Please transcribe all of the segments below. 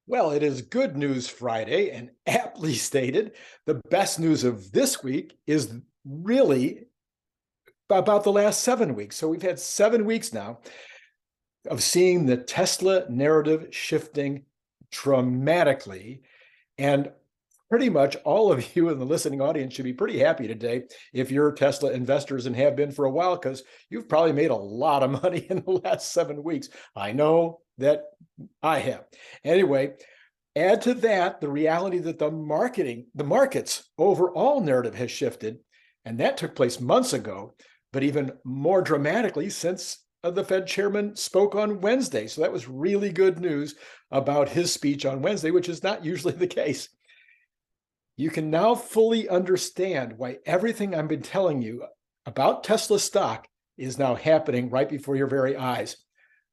Well, it is Good News Friday, and aptly stated, the best news of this week is really about the last 7 weeks. So we've had 7 weeks now of seeing the Tesla narrative shifting dramatically. And pretty much all of you in the listening audience should be pretty happy today if you're Tesla investors and have been for a while, because you've probably made a lot of money in the last 7 weeks. I know that I have. Anyway, add to that the reality that the market's overall narrative has shifted, and that took place months ago, but even more dramatically since the Fed chairman spoke on Wednesday. So that was really good news about his speech on Wednesday, which is not usually the case. You can now fully understand why everything I've been telling you about Tesla stock is now happening right before your very eyes.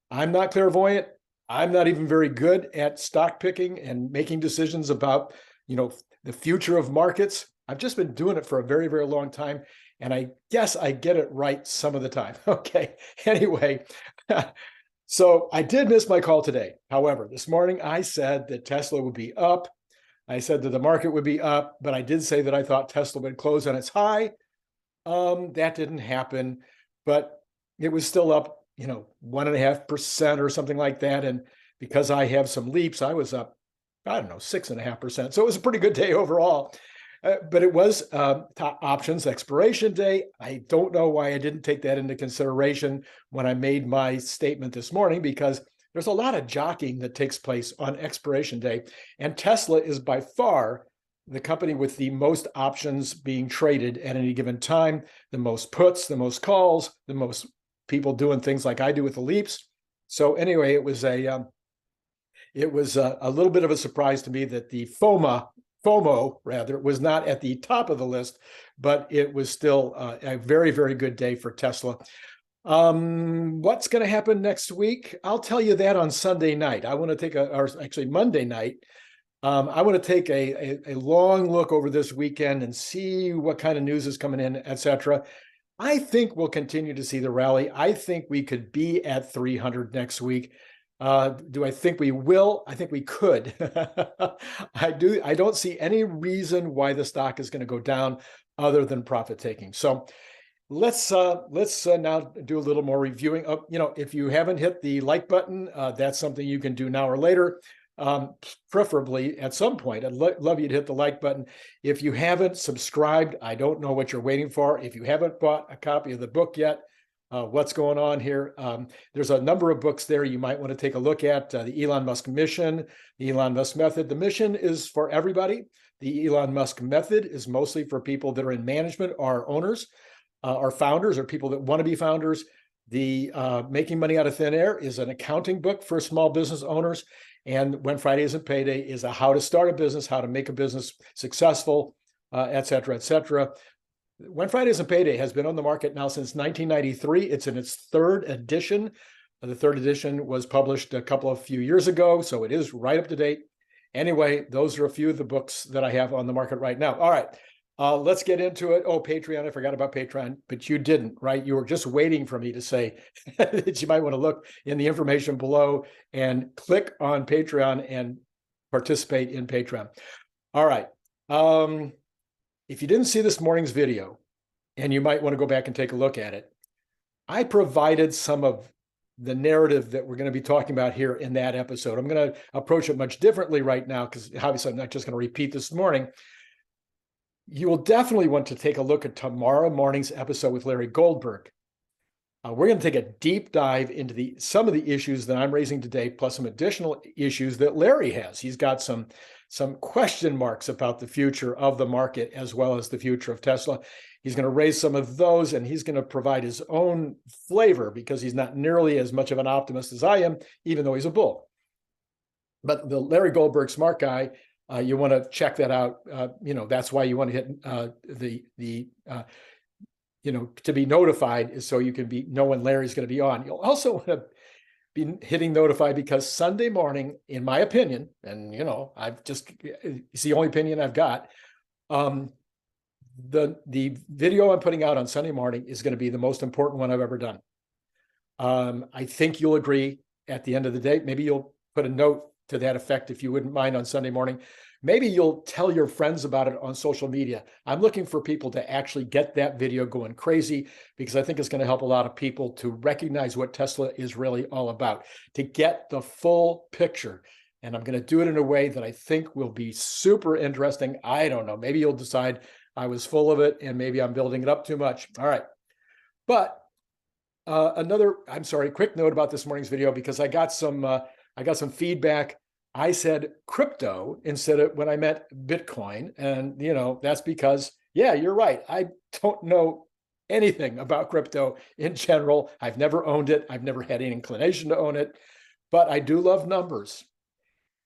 I'm not clairvoyant. I'm not even very good at stock picking and making decisions about, the future of markets. I've just been doing it for a very, very long time. And I guess I get it right some of the time. Okay. Anyway, so I did miss my call today. However, this morning I said that Tesla would be up. I said that the market would be up, but I did say that I thought Tesla would close on its high. That didn't happen, but it was still up, 1.5% or something like that. And because I have some leaps, I was up, I don't know, 6.5%. So it was a pretty good day overall. But it was top options expiration day. I don't know why I didn't take that into consideration when I made my statement this morning, because there's a lot of jockeying that takes place on expiration day. And Tesla is by far the company with the most options being traded at any given time, the most puts, the most calls, the most people doing things like I do with the leaps. So anyway, it was a little bit of a surprise to me that the FOMO rather, was not at the top of the list, but it was still a very, very good day for Tesla. What's going to happen next week? I'll tell you that on Sunday night. I want to take Monday night. I want to take a long look over this weekend and see what kind of news is coming in, etc. I think we'll continue to see the rally. I think we could be at 300 next week. Do I think we will? I think we could. I do. I don't see any reason why the stock is going to go down other than profit taking. So let's now do a little more reviewing. If you haven't hit the like button, that's something you can do now or later. Preferably at some point. I'd love you to hit the like button. If you haven't subscribed, I don't know what you're waiting for. If you haven't bought a copy of the book yet, what's going on here? There's a number of books there you might want to take a look at. The Elon Musk mission, the Elon Musk method. The mission is for everybody. The Elon Musk method is mostly for people that are in management, or owners, or founders, or people that want to be founders. The Making Money Out of Thin Air is an accounting book for small business owners. And When Friday Isn't Payday is a how to start a business, how to make a business successful, et cetera, et cetera. When Friday Isn't Payday has been on the market now since 1993. It's in its third edition. The third edition was published a few years ago, so it is right up to date. Anyway, those are a few of the books that I have on the market right now. All right, let's get into it. Oh, Patreon, I forgot about Patreon, but you didn't, right? You were just waiting for me to say that you might want to look in the information below and click on Patreon and participate in Patreon. All right. If you didn't see this morning's video, and you might want to go back and take a look at it, I provided some of the narrative that we're going to be talking about here in that episode. I'm going to approach it much differently right now, because obviously I'm not just going to repeat this morning. You will definitely want to take a look at tomorrow morning's episode with Larry Goldberg. We're going to take a deep dive into some of the issues that I'm raising today, plus some additional issues that Larry has. He's got some question marks about the future of the market, as well as the future of Tesla. He's going to raise some of those, and he's going to provide his own flavor, because he's not nearly as much of an optimist as I am, even though he's a bull. But the Larry Goldberg, smart guy, you want to check that out. That's why you want to hit to be notified, is so you can know when Larry's going to be on. You'll also want to be hitting notify, because Sunday morning, in my opinion, and it's the only opinion I've got, the video I'm putting out on Sunday morning is going to be the most important one I've ever done. I think you'll agree at the end of the day. Maybe you'll put a note to that effect, if you wouldn't mind, on Sunday morning. Maybe you'll tell your friends about it on social media. I'm looking for people to actually get that video going crazy, because I think it's going to help a lot of people to recognize what Tesla is really all about, to get the full picture. And I'm going to do it in a way that I think will be super interesting. I don't know. Maybe you'll decide I was full of it and maybe I'm building it up too much. All right. But quick note about this morning's video, because I got some feedback. I said crypto instead of when I meant Bitcoin. And, that's because, yeah, you're right. I don't know anything about crypto in general. I've never owned it. I've never had any inclination to own it, but I do love numbers.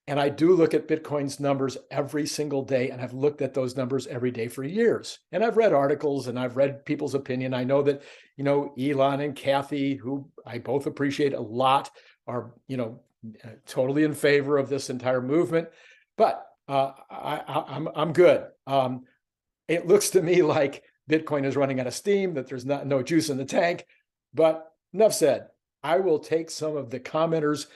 And I do look at Bitcoin's numbers every single day. And I've looked at those numbers every day for years. And I've read articles and I've read people's opinion. I know that, Elon and Kathy, who I both appreciate a lot, are, totally in favor of this entire movement. But I'm good. It looks to me like Bitcoin is running out of steam, that there's no juice in the tank. But enough said. I will take some of the commenters'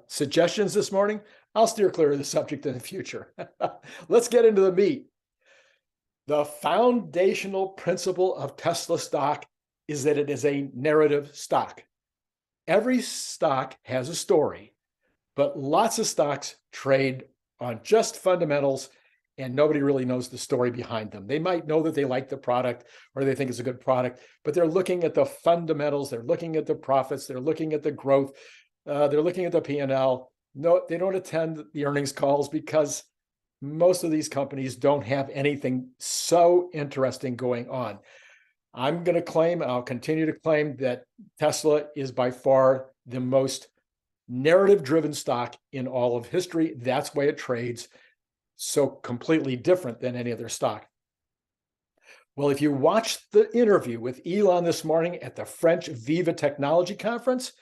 suggestions this morning. I'll steer clear of the subject in the future. Let's get into the meat. The foundational principle of Tesla stock is that it is a narrative stock. Every stock has a story, but lots of stocks trade on just fundamentals, and nobody really knows the story behind them. They might know that they like the product or they think it's a good product, but they're looking at the fundamentals. They're looking at the profits. They're looking at the growth. They're looking at the P&L. No, they don't attend the earnings calls because most of these companies don't have anything so interesting going on. I'm going to claim, and I'll continue to claim, that Tesla is by far the most narrative-driven stock in all of history. That's why it trades so completely different than any other stock. Well, if you watched the interview with Elon this morning at the French Viva Technology Conference,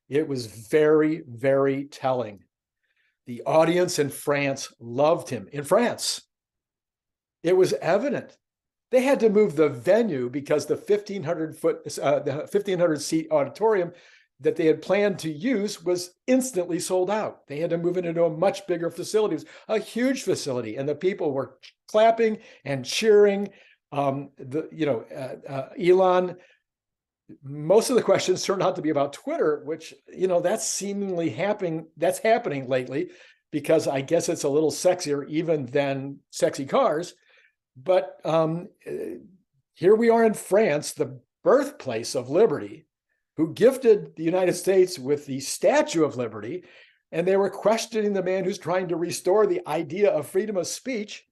it was very, very telling. The audience in France loved him. In France, it was evident. They had to move the venue because the 1,500 seat auditorium that they had planned to use was instantly sold out. They had to move it into a much bigger facility. It was a huge facility, and the people were clapping and cheering. Elon. Most of the questions turned out to be about Twitter, which, that's seemingly happening. That's happening lately because I guess it's a little sexier even than sexy cars. But here we are in France, the birthplace of liberty, who gifted the United States with the Statue of Liberty, and they were questioning the man who's trying to restore the idea of freedom of speech.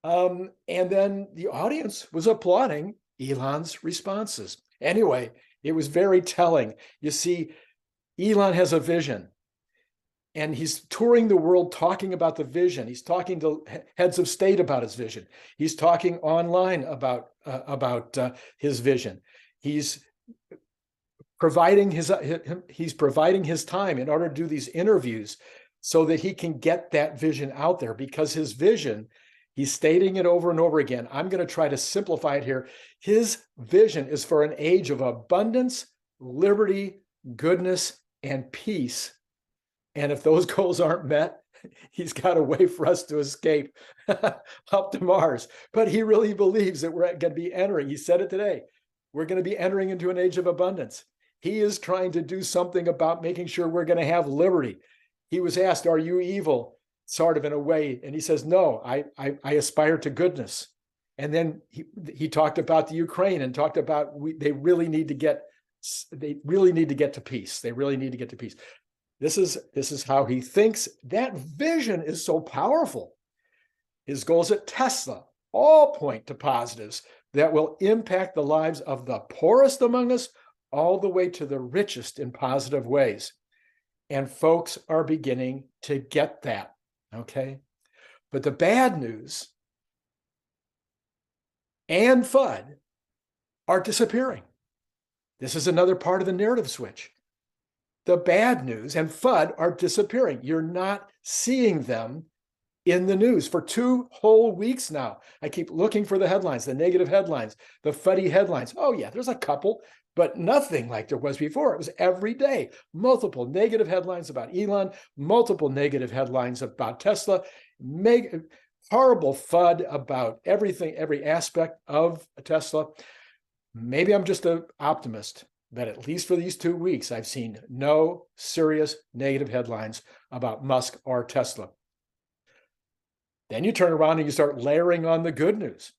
And then the audience was applauding Elon's responses. Anyway, it was very telling. You see, Elon has a vision, and he's touring the world talking about the vision. He's talking to heads of state about his vision. He's talking online about his vision. He's providing his time in order to do these interviews so that he can get that vision out there, because his vision, he's stating it over and over again. I'm going to try to simplify it here. His vision is for an age of abundance, liberty, goodness, and peace. And if those goals aren't met, he's got a way for us to escape up to Mars. But he really believes that we're going to be entering, he said it today, we're going to be entering into an age of abundance. He is trying to do something about making sure we're going to have liberty. He was asked, are you evil? Sort of, in a way. And he says, no, I aspire to goodness. And then he talked about the Ukraine and talked about they really need to get to peace. They really need to get to peace. This is how he thinks. That vision is so powerful. His goals at Tesla all point to positives that will impact the lives of the poorest among us all the way to the richest in positive ways. And folks are beginning to get that. Okay. But the bad news and FUD are disappearing. This is another part of the narrative switch. The bad news and FUD are disappearing. You're not seeing them in the news for 2 whole weeks now. I keep looking for the headlines, the negative headlines, the FUDdy headlines. Oh yeah, there's a couple, but nothing like there was before. It was every day, multiple negative headlines about Elon, multiple negative headlines about Tesla, horrible FUD about everything, every aspect of Tesla. Maybe I'm just an optimist, but at least for these 2 weeks, I've seen no serious negative headlines about Musk or Tesla. Then you turn around and you start layering on the good news.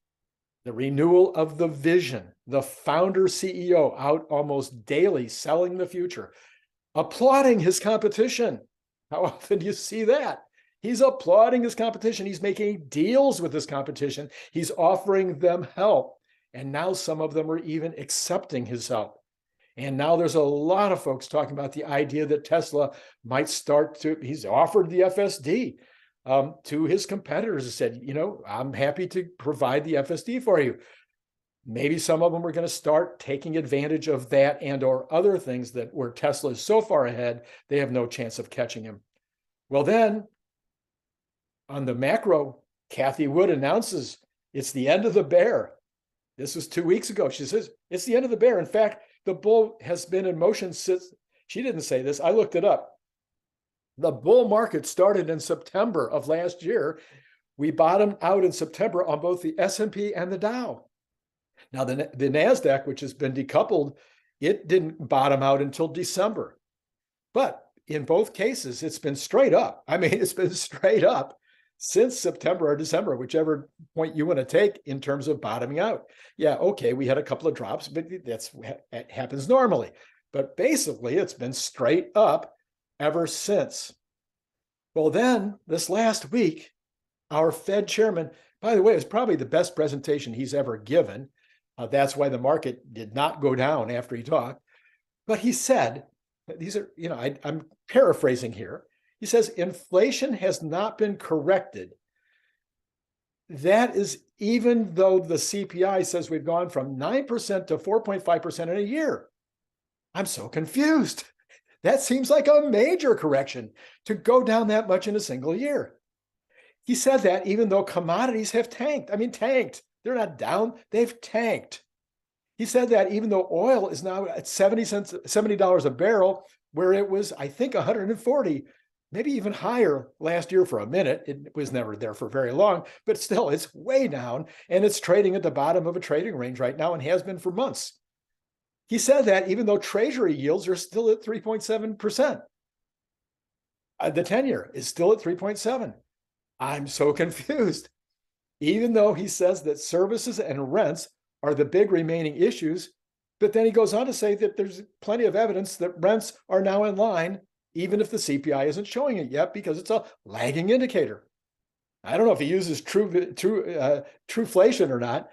The renewal of the vision, the founder CEO out almost daily selling the future, applauding his competition. How often do you see that? He's applauding his competition. He's making deals with his competition. He's offering them help. And now some of them are even accepting his help. And now there's a lot of folks talking about the idea that Tesla might start to, he's offered the FSD to his competitors and said, you know, I'm happy to provide the FSD for you. Maybe some of them are going to start taking advantage of that and or other things that where Tesla is so far ahead, they have no chance of catching him. Well, then on the macro, Cathie Wood announces it's the end of the bear. This was 2 weeks ago. She says, it's the end of the bear. In fact, the bull has been in motion since, she didn't say this, I looked it up. The bull market started in September of last year. We bottomed out in September on both the S&P and the Dow. Now, the NASDAQ, which has been decoupled, it didn't bottom out until December. But in both cases, it's been straight up. I mean, it's been straight up since September or December, whichever point you want to take in terms of bottoming out. Yeah, okay, we had a couple of drops, but it happens normally. But basically, it's been straight up ever since. Well, then this last week, our Fed chairman, by the way, it was probably the best presentation he's ever given. That's why the market did not go down after he talked. But he said, these are, you know, I'm paraphrasing here. He says, inflation has not been corrected. That is even though the CPI says we've gone from 9% to 4.5% in a year. I'm so confused. That seems like a major correction to go down that much in a single year. He said that even though commodities have tanked. I mean, tanked. They're not down, they've tanked. He said that even though oil is now at $70 a barrel, where it was, I think, 140, maybe even higher last year for a minute. It was never there for very long, but still, it's way down, and it's trading at the bottom of a trading range right now and has been for months. He said that even though Treasury yields are still at 3.7%. The 10-year is still at 3.7. I'm so confused. Even though he says that services and rents are the big remaining issues, but then he goes on to say that there's plenty of evidence that rents are now in line, even if the CPI isn't showing it yet, because it's a lagging indicator. I don't know if he uses Trueflation or not.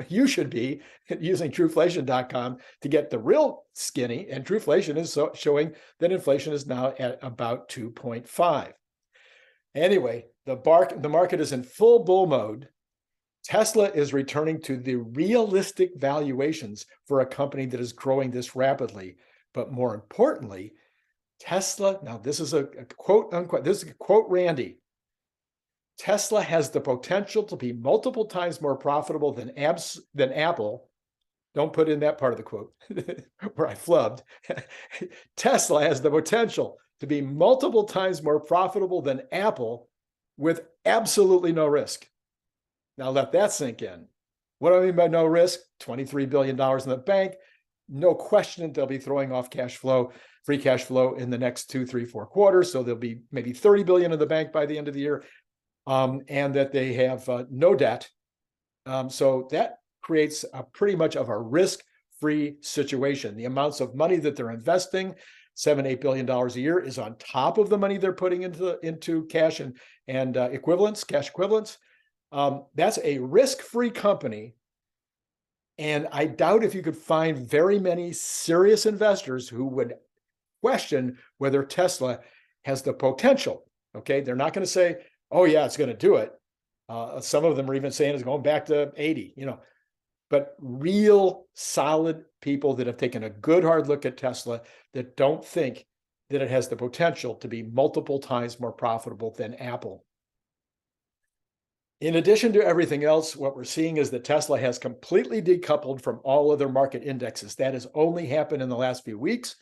You should be using trueflation.com to get the real skinny, and Trueflation is showing that inflation is now at about 2.5. Anyway, the market is in full bull mode. Tesla is returning to the realistic valuations for a company that is growing this rapidly. But more importantly, Tesla, now this is a quote unquote, this is a quote Randy. Tesla has the potential to be multiple times more profitable than Apple. Don't put in that part of the quote where I flubbed. Tesla has the potential to be multiple times more profitable than Apple with absolutely no risk. Now let that sink in. What do I mean by no risk? $23 billion in the bank. No question they'll be throwing off cash flow, free cash flow in the next 2, 3, 4 quarters. So there'll be maybe 30 billion in the bank by the end of the year, and that they have no debt. So that creates pretty much of a risk-free situation. The amounts of money that they're investing, $7-8 billion a year, is on top of the money they're putting into cash and equivalents, cash equivalents. That's a risk-free company. And I doubt if you could find very many serious investors who would question whether Tesla has the potential. Okay, they're not going to say, oh yeah, it's going to do it. Some of them are even saying it's going back to 80, but real solid people that have taken a good hard look at Tesla that don't think that it has the potential to be multiple times more profitable than Apple. In addition to everything else, what we're seeing is that Tesla has completely decoupled from all other market indexes. That has only happened in the last few weeks.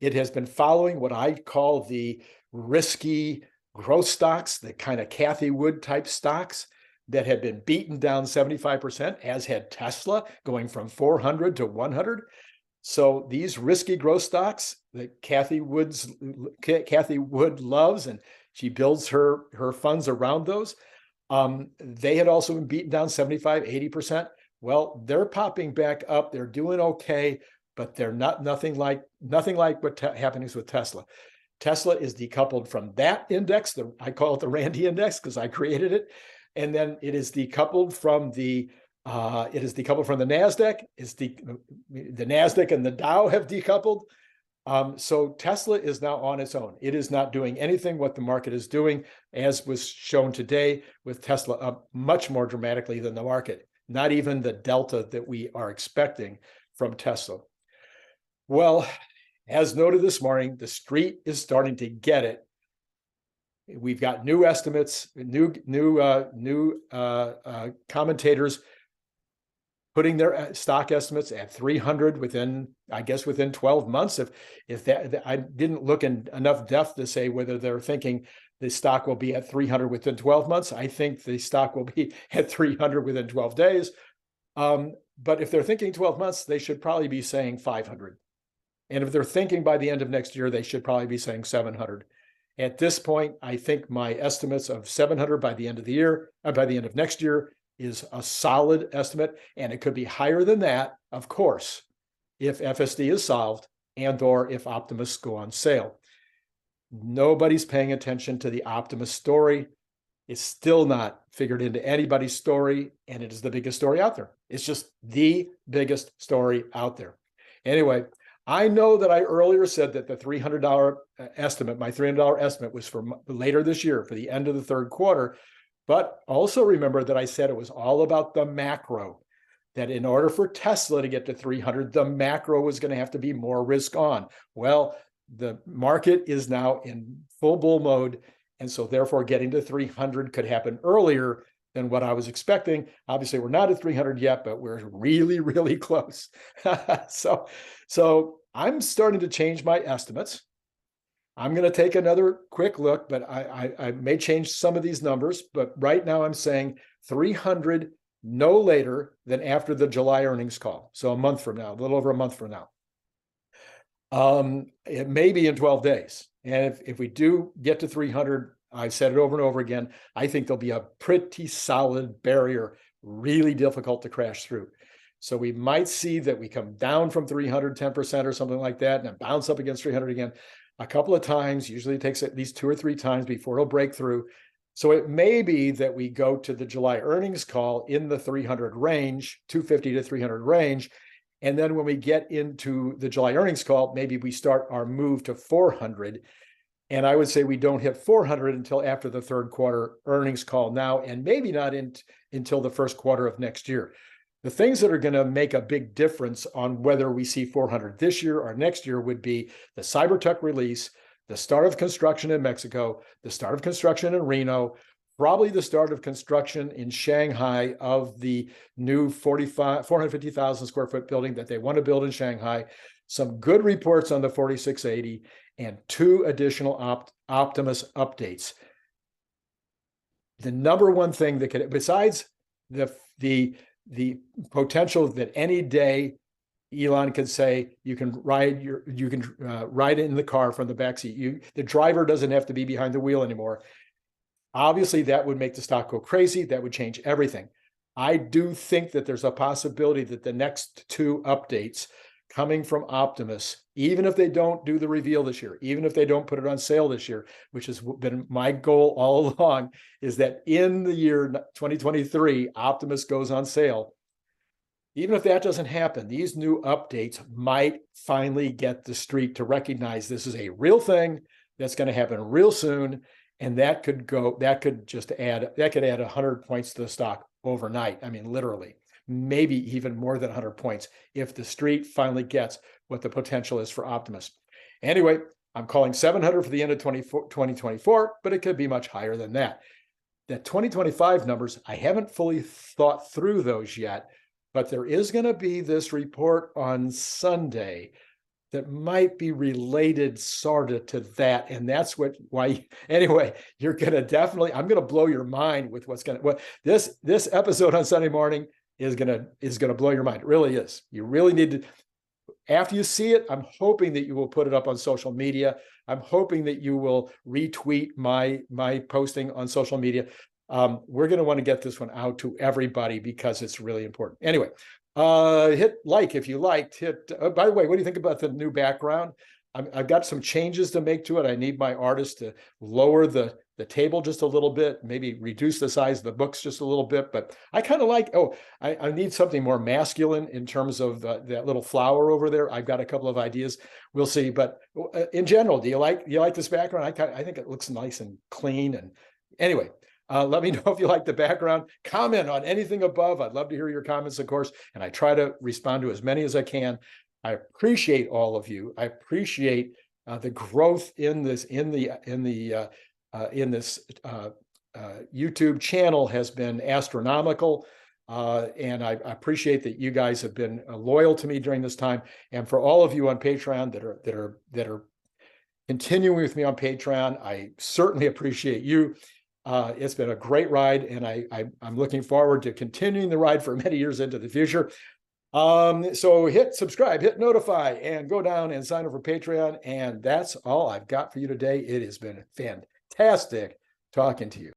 It has been following what I call the risky growth stocks, the kind of Cathie Wood type stocks that had been beaten down 75%, as had Tesla, going from 400 to 100. So these risky growth stocks that Cathie Wood loves, and she builds her funds around those. They had also been beaten down 75, 80%. Well, they're popping back up. They're doing okay, but they're nothing like what happens with Tesla. Tesla is decoupled from that index. I call it the Randy index because I created it. And then it is decoupled from the NASDAQ. The NASDAQ and the Dow have decoupled. So Tesla is now on its own. It is not doing anything what the market is doing, as was shown today, with Tesla up much more dramatically than the market, not even the delta that we are expecting from Tesla. Well, as noted this morning, the street is starting to get it. We've got new estimates, new commentators putting their stock estimates at 300 within 12 months. If that, I didn't look in enough depth to say whether they're thinking the stock will be at 300 within 12 months. I think the stock will be at 300 within 12 days. But if they're thinking 12 months, they should probably be saying 500. And if they're thinking by the end of next year, they should probably be saying 700. At this point, I think my estimates of 700 by the end of the year, by the end of next year, is a solid estimate, and it could be higher than that, of course, if FSD is solved and or if Optimus go on sale. Nobody's paying attention to the Optimus story. It's still not figured into anybody's story, and it is the biggest story out there. It's just the biggest story out there. Anyway, I know that I earlier said that the $300 estimate, my $300 estimate, was for later this year, for the end of the third quarter. But also remember that I said it was all about the macro, that in order for Tesla to get to 300, the macro was going to have to be more risk on. Well, the market is now in full bull mode. And so therefore getting to 300 could happen earlier than what I was expecting. Obviously, we're not at 300 yet, but we're really, really close. So I'm starting to change my estimates. I'm going to take another quick look, but I may change some of these numbers. But right now I'm saying 300 no later than after the July earnings call. So a month from now, a little over a month from now. It may be in 12 days. And if we do get to 300, I've said it over and over again, I think there'll be a pretty solid barrier, really difficult to crash through. So we might see that we come down from 300, 10% or something like that, and then bounce up against 300 again a couple of times. Usually it takes at least 2 or 3 times before it'll break through. So it may be that we go to the July earnings call in the 300 range, 250 to 300 range. And then when we get into the July earnings call, maybe we start our move to 400. And I would say we don't hit 400 until after the third quarter earnings call now, and maybe not until the first quarter of next year. The things that are going to make a big difference on whether we see 400 this year or next year would be the Cybertruck release, the start of construction in Mexico, the start of construction in Reno, probably the start of construction in Shanghai of the new 450,000 square foot building that they want to build in Shanghai, some good reports on the 4680, and 2 additional Optimus updates. The number one thing that could, besides the potential that any day Elon could say you can ride in the car from the backseat. The driver doesn't have to be behind the wheel anymore. Obviously, that would make the stock go crazy. That would change everything. I do think that there's a possibility that the next 2 updates coming from Optimus, even if they don't do the reveal this year, even if they don't put it on sale this year, which has been my goal all along, is that in the year 2023, Optimus goes on sale. Even if that doesn't happen, these new updates might finally get the street to recognize this is a real thing that's going to happen real soon. And that could add 100 points to the stock overnight. I mean, literally, maybe even more than 100 points if the street finally gets what the potential is for Optimus. Anyway, I'm calling 700 for the end of 2024, but it could be much higher than that. the 2025 numbers, I haven't fully thought through those yet, but there is going to be this report on Sunday that might be related sort of to that. And that's anyway, you're going to definitely, I'm going to blow your mind with this episode on Sunday morning is going to blow your mind. It really is. You really need to, after you see it, I'm hoping that you will put it up on social media. I'm hoping that you will retweet my posting on social media. We're going to want to get this one out to everybody because it's really important. Anyway, hit like if you liked. By the way, what do you think about the new background? I've got some changes to make to it. I need my artist to lower the table just a little bit, maybe reduce the size of the books just a little bit. But I kind of like, I need something more masculine in terms of that little flower over there. I've got a couple of ideas. We'll see. But in general, do you like this background? I think it looks nice and clean. And anyway, let me know if you like the background. Comment on anything above. I'd love to hear your comments, of course, and I try to respond to as many as I can. I appreciate all of you. I appreciate the growth in this YouTube channel has been astronomical, and I appreciate that you guys have been loyal to me during this time. And for all of you on Patreon that are continuing with me on Patreon, I certainly appreciate you. It's been a great ride, and I'm looking forward to continuing the ride for many years into the future. So hit subscribe, hit notify, and go down and sign up for Patreon. And that's all I've got for you today. It has been fantastic talking to you.